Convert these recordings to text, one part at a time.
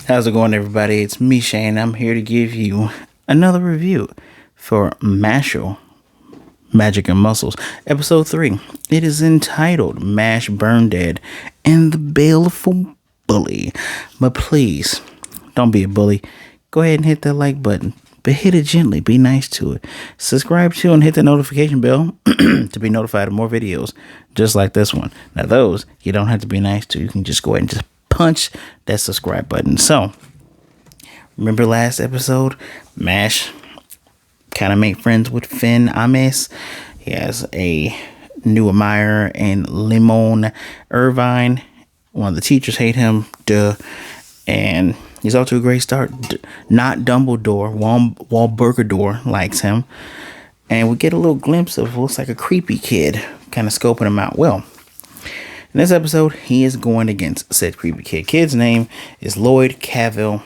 How's it going, everybody? It's me, Shane. I'm here to give you another review for Mashle, Magic and Muscles, Episode 3. It is entitled Mash Burndead and the Baleful Bully. But please, don't be a bully. Go ahead and hit that like button, but hit it gently. Be nice to it. Subscribe to and hit the notification bell to be notified of more videos just like this one. Now, those you don't have to be nice to. You can just go ahead and just punch that subscribe button. So, remember last episode? Mash kind of made friends with Finn Ames. He has a new admirer in Limon Irvine. One of the teachers hate him. And he's off to a great start. Not Dumbledore. Wahlburgerdor likes him. And we get a little glimpse of what looks like a creepy kid kind of scoping him out. Well, in this episode, he is going against said creepy kid. Kid's name is Lloyd Cavill.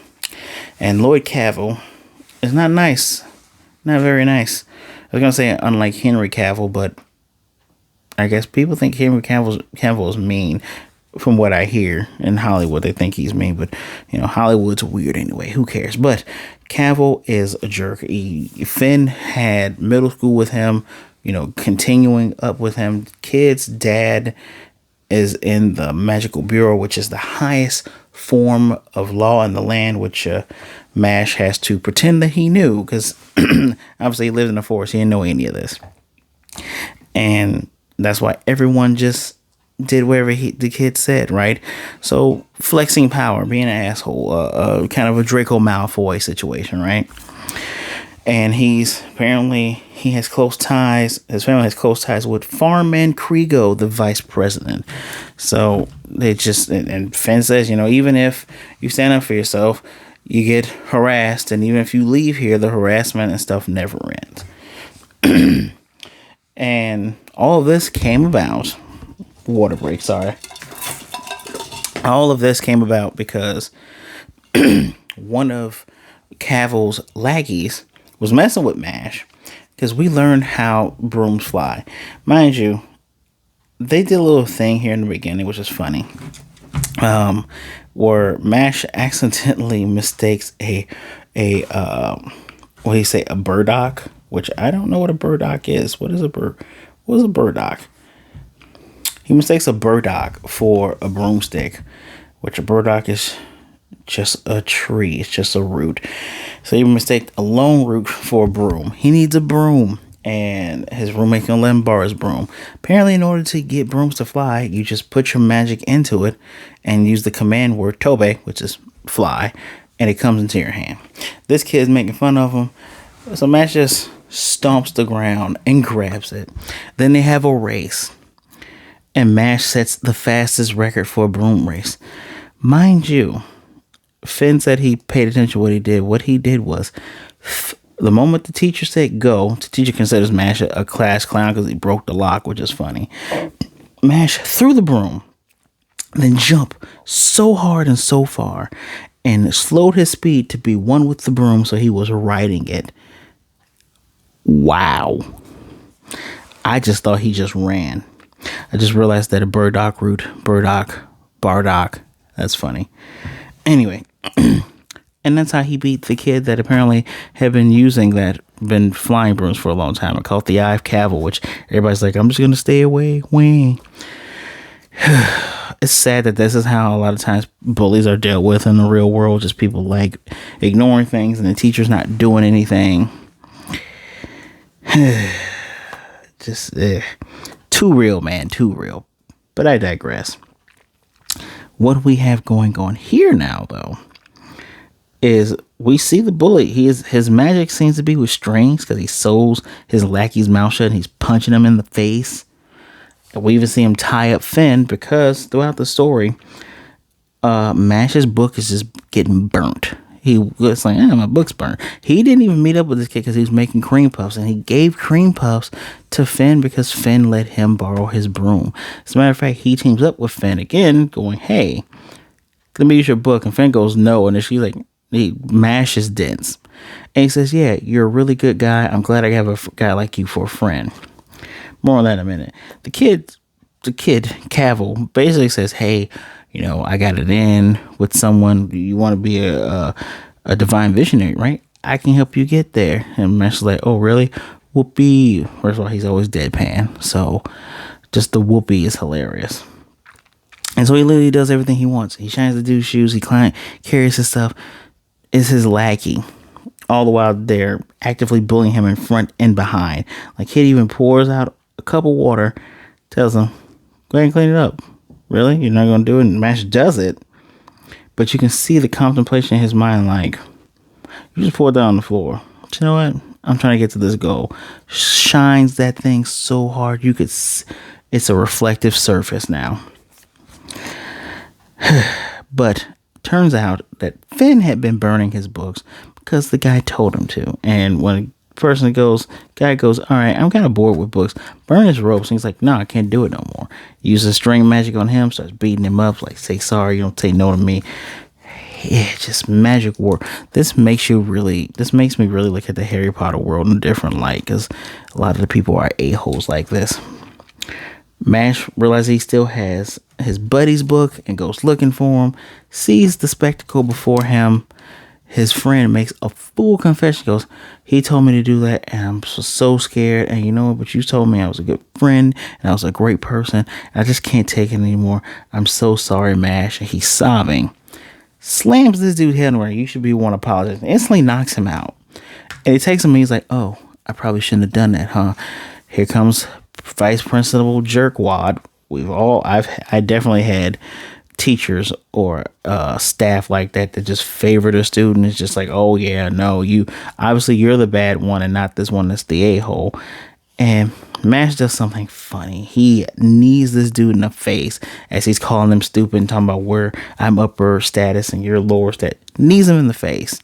And Lloyd Cavill is not nice. Not very nice. I was going to say unlike Henry Cavill, but I guess people think Henry Cavill is mean. From what I hear in Hollywood, they think he's mean. But, Hollywood's weird anyway. Who cares? But Cavill is a jerk. Finn had middle school with him, continuing up with him. Kid's dad is in the Magical Bureau, which is the highest form of law in the land, which Mash has to pretend that he knew, because obviously he lived in the forest. He didn't know any of this. And that's why everyone just did whatever the kid said, right? So flexing power, being an asshole, kind of a Draco Malfoy situation, right? And he has close ties. His family has close ties with Farman Krigo, the vice president. So they and Finn says, even if you stand up for yourself, you get harassed. And even if you leave here, the harassment and stuff never ends. And all of this came about. Water break, sorry. All of this came about because one of Cavill's lackeys was messing with Mash, because we learned how brooms fly. Mind you, they did a little thing here in the beginning, which is funny, where Mash accidentally mistakes a burdock, which I don't know what a burdock is. What is a burdock? He mistakes a burdock for a broomstick, which a burdock is just a tree. It's just a root. So he mistaked a lone root for a broom. He needs a broom, and his roommate can let him borrow his broom. Apparently, in order to get brooms to fly, you just put your magic into it and use the command word Tobe, which is fly, and it comes into your hand. This kid's making fun of him, so Mash just stomps the ground and grabs it. Then they have a race, and Mash sets the fastest record for a broom race. Mind you, Finn said he paid attention to what he did. What he did was, the moment the teacher said go, the teacher considers Mash a class clown because he broke the lock, which is funny. Mash threw the broom, then jumped so hard and so far, and slowed his speed to be one with the broom, so he was riding it. Wow. I just thought he just ran. I just realized that a bardock, that's funny. Anyway, and that's how he beat the kid that apparently had been flying brooms for a long time. I called the Eye of Cavill, which everybody's like, I'm just going to stay away. Wing. It's sad that this is how a lot of times bullies are dealt with in the real world. Just people like ignoring things and the teacher's not doing anything. Just too real, man. Too real. But I digress. What we have going on here now, though, is we see the bully. His magic seems to be with strings, because he sews his lackey's mouth shut and he's punching him in the face. And we even see him tie up Finn, because throughout the story, Mash's book is just getting burnt. He was like, my book's burnt. He didn't even meet up with this kid because he was making cream puffs, and he gave cream puffs to Finn because Finn let him borrow his broom. As a matter of fact, he teams up with Finn again, going, hey, let me use your book. And Finn goes, no. And then she's like, he mashes dents. And he says, yeah, you're a really good guy. I'm glad I have a guy like you for a friend. More on that in a minute. The kid Cavill basically says, hey, I got it in with someone. You want to be a divine visionary, right? I can help you get there. And Mashle's like, oh, really? Whoopee. First of all, he's always deadpan. So just the whoopee is hilarious. And so he literally does everything he wants. He shines the dude's shoes. He carries his stuff. Is his lackey. All the while they're actively bullying him in front and behind. Like, kid even pours out a cup of water, tells him, go ahead and clean it up. Really? You're not going to do it? And Mash does it. But you can see the contemplation in his mind, like, you just pour it down on the floor. But you know what? I'm trying to get to this goal. Shines that thing so hard, it's a reflective surface now. But turns out that Finn had been burning his books because the guy told him to. And when guy goes, all right, I'm kind of bored with books. Burn his ropes. And he's like, no, I can't do it no more. Uses string magic on him, starts beating him up, like, say sorry, you don't say no to me. Yeah, just magic war. This makes me really look at the Harry Potter world in a different light, because a lot of the people are a-holes like this. Mash realizes he still has his buddy's book and goes looking for him, sees the spectacle before him. His friend makes a full confession, goes, he told me to do that and I'm so scared, and you know what, but you told me I was a good friend and I was a great person. I just can't take it anymore. I'm so sorry, Mash. And he's sobbing. Slams this dude's head where you should be one apologizing. Instantly knocks him out. And he takes him and he's like, oh, I probably shouldn't have done that, huh? Here comes Vice Principal Jerkwad. I definitely had teachers or staff like that just favor the student. It's just like, oh yeah, no, you're the bad one and not this one that's the a-hole. And Mash does something funny. He knees this dude in the face as he's calling him stupid and talking about where I'm upper status and you're lower status. Knees him in the face.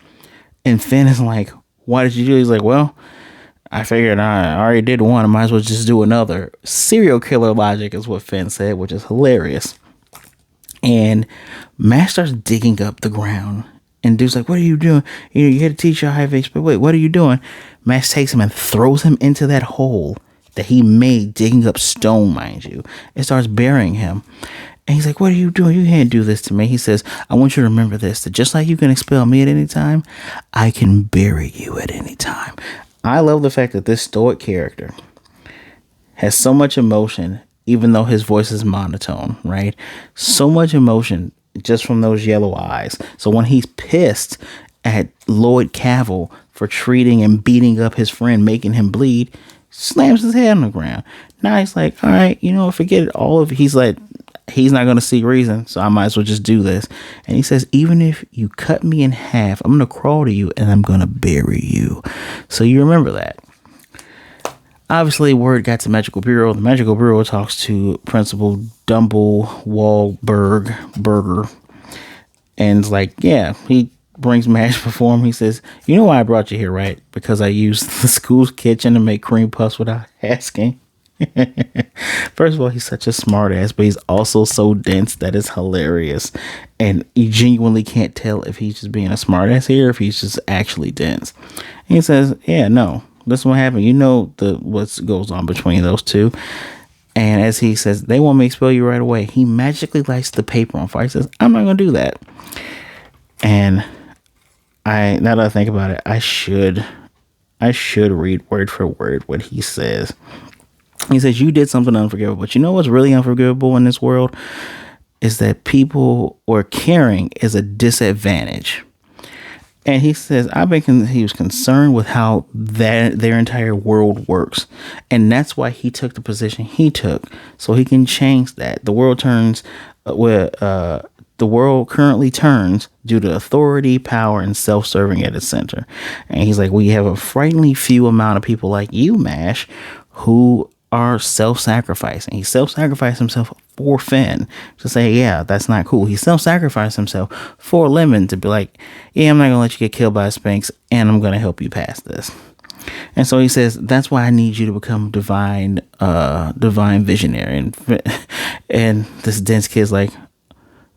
And Finn is like, why did you do it? He's like, well, I figured I already did one. I might as well just do another. Serial killer logic is what Finn said, which is hilarious. And Mash starts digging up the ground. And dude's like, what are you doing? You had to teach your high face, but wait, what are you doing? Mash takes him and throws him into that hole that he made digging up stone, mind you. And starts burying him. And he's like, what are you doing? You can't do this to me. He says, I want you to remember this, that just like you can expel me at any time, I can bury you at any time. I love the fact that this stoic character has so much emotion, even though his voice is monotone, right? So much emotion just from those yellow eyes. So when he's pissed at Lloyd Cavill for treating and beating up his friend, making him bleed, slams his head on the ground. Now he's like, all right, forget it. He's like, he's not going to see reason, so I might as well just do this. And he says, even if you cut me in half, I'm going to crawl to you and I'm going to bury you. So you remember that. Obviously, word got to Magical Bureau. The Magical Bureau talks to Principal Burger. And it's like, yeah, he brings Mash before him. He says, you know why I brought you here, right? Because I used the school's kitchen to make cream puffs without asking. First of all, he's such a smart ass, but he's also so dense that it's hilarious. And you genuinely can't tell if he's just being a smart ass here or if he's just actually dense. And he says, yeah, no, this is what happened. What goes on between those two. And as he says, they want me to expel you right away, he magically lights the paper on fire. He says, I'm not going to do that. And now that I think about it, I should read word for word what he says. He says, you did something unforgivable. But you know what's really unforgivable in this world? Is that people or caring is a disadvantage. And he says, he was concerned with how their entire world works. And that's why he took the position he took. So he can change that. The world currently turns due to authority, power, and self-serving at its center. And he's like, we have a frighteningly few amount of people like you, Mash, who are self-sacrificing. He self-sacrificed himself for Finn to say, yeah, that's not cool. He self-sacrificed himself for Lemon to be like, yeah, I'm not gonna let you get killed by a Sphinx, and I'm gonna help you pass this. And so he says, that's why I need you to become divine visionary. And this dense kid's like,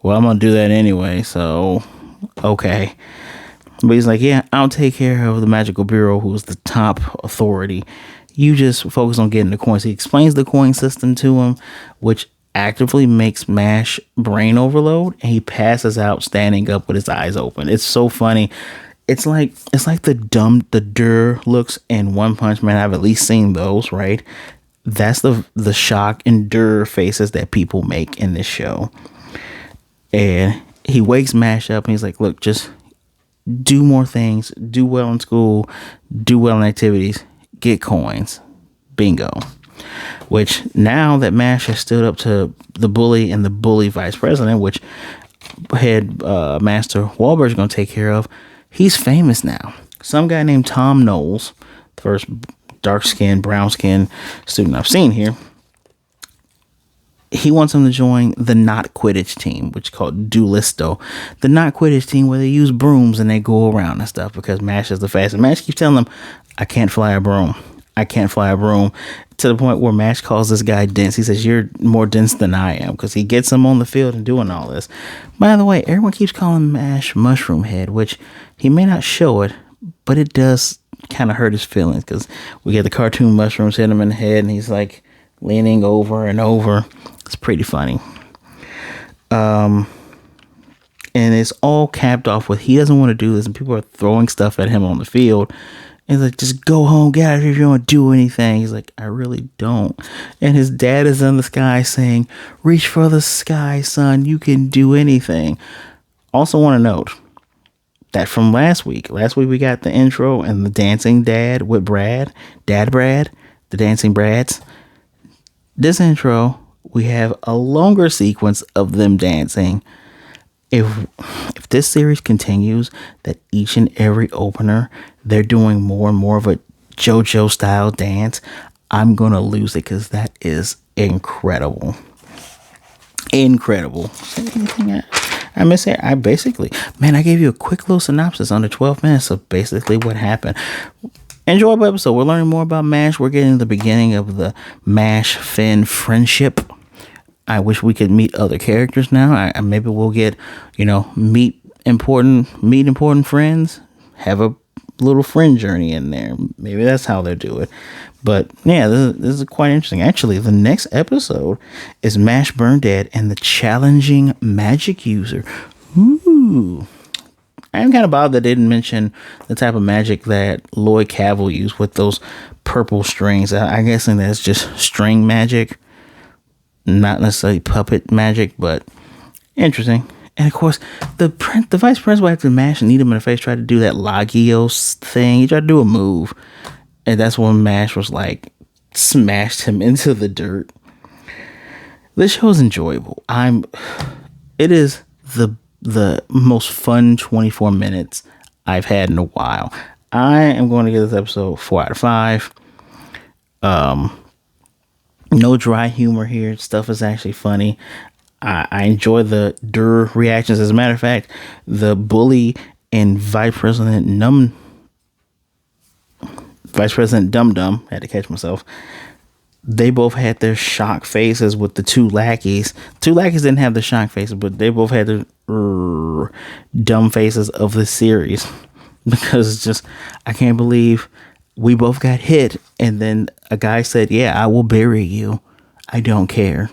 well, I'm gonna do that anyway, so okay. But he's like, yeah, I'll take care of the Magical Bureau, who's the top authority. You just focus on getting the coins. He explains the coin system to him, which actively makes Mash brain overload, and he passes out standing up with his eyes open. It's so funny. It's like the Dur looks in One Punch Man. I've at least seen those, right? That's the shock and Dur faces that people make in this show. And he wakes Mash up and he's like, look, just do more things, do well in school, do well in activities, get coins. Bingo. Which now that Mash has stood up to the bully and the bully vice president, which head Master Wahlberg's going to take care of, he's famous now. Some guy named Tom Knowles, the first dark-skinned, brown-skinned student I've seen here, he wants him to join the Not Quidditch team, which is called Duelisto. The Not Quidditch team where they use brooms and they go around and stuff because Mash is the fastest. Mash keeps telling him, I can't fly a broom. I can't fly a broom. To the point where Mash calls this guy dense. He says, you're more dense than I am, because he gets him on the field and doing all this. By the way, everyone keeps calling Mash Mushroom Head, which he may not show it, but it does kind of hurt his feelings, because we get the cartoon mushrooms hit him in the head and he's like leaning over and over. It's pretty funny. And it's all capped off with he doesn't want to do this, and people are throwing stuff at him on the field. And he's like, just go home, get out of here if you don't want to do anything. He's like, I really don't. And his dad is in the sky saying, reach for the sky, son. You can do anything. Also want to note that from last week we got the intro and the dancing dad with Brad, the dancing Brads. This intro, we have a longer sequence of them dancing. If this series continues, that each and every opener, they're doing more and more of a JoJo style dance, I'm going to lose it, because that is incredible. Incredible. Anything I miss it? I gave you a quick little synopsis under 12 minutes of basically what happened. Enjoyable episode. We're learning more about Mash. We're getting the beginning of the Mash Finn friendship. I wish we could meet other characters now. Maybe we'll get, meet important friends, have a little friend journey in there. Maybe that's how they'll do it. But yeah, this is quite interesting. Actually, the next episode is Mash Burndead and the challenging magic user. Ooh. I'm kind of bothered that they didn't mention the type of magic that Lloyd Cavill used with those purple strings. I'm guessing that's just string magic. Not necessarily puppet magic, but interesting. And of course, the vice principal, after Mash and need him in the face, tried to do that Lagios thing. He tried to do a move, and that's when Mash was like, smashed him into the dirt. This show is enjoyable. It is the most fun 24 minutes I've had in a while. I am going to give this episode 4 out of 5. No dry humor here. Stuff is actually funny. I enjoy the Dur reactions. As a matter of fact, the bully and Vice President Dum Dum, had to catch myself, they both had their shock faces with the two lackeys. Two lackeys didn't have the shock faces, but they both had the dumb faces of the series. Because it's just, I can't believe we both got hit, and then a guy said, yeah, I will bury you. I don't care.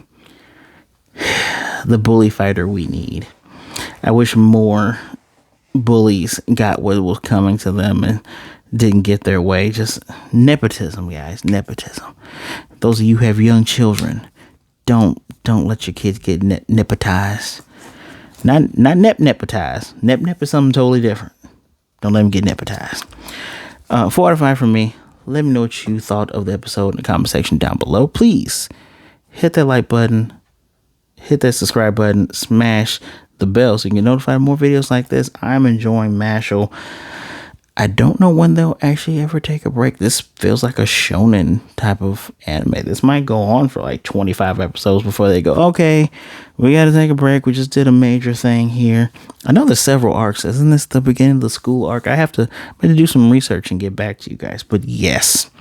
The bully fighter we need. I wish more bullies got what was coming to them and didn't get their way. Just nepotism, guys. Nepotism. Those of you who have young children, don't let your kids get nepotized. Not nepotized. Nep is something totally different. Don't let them get nepotized. 4 out of 5 from me. Let me know what you thought of the episode in the comment section down below. Please hit that like button, hit that subscribe button, smash the bell so you can get notified of more videos like this. I'm enjoying Mashle. I don't know when they'll actually ever take a break. This feels like a shonen type of anime. This might go on for like 25 episodes before they go, okay, we got to take a break. We just did a major thing here. I know there's several arcs. Isn't this the beginning of the school arc? I have to do some research and get back to you guys. But yes,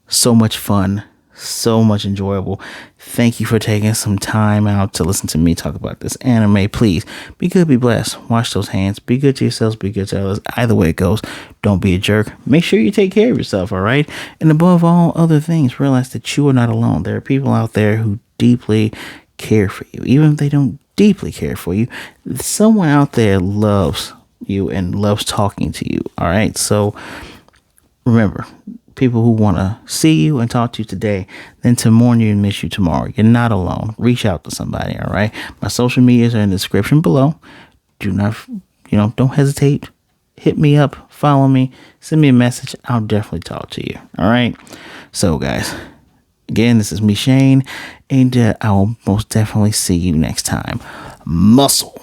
so much fun. So much enjoyable. Thank you for taking some time out to listen to me talk about this anime. Please be good, be blessed. Wash those hands. Be good to yourselves. Be good to others. Either way it goes, don't be a jerk. Make sure you take care of yourself, all right? And above all other things, realize that you are not alone. There are people out there who deeply care for you, even if they don't deeply care for you, someone out there loves you and loves talking to you. All right. So remember, people who want to see you and talk to you today, then to mourn you and miss you tomorrow. You're not alone. Reach out to somebody. All right. My social medias are in the description below. Do not, don't hesitate. Hit me up, follow me, send me a message. I'll definitely talk to you. All right. So, guys, again, this is me, Shane, and I will most definitely see you next time. Muscle.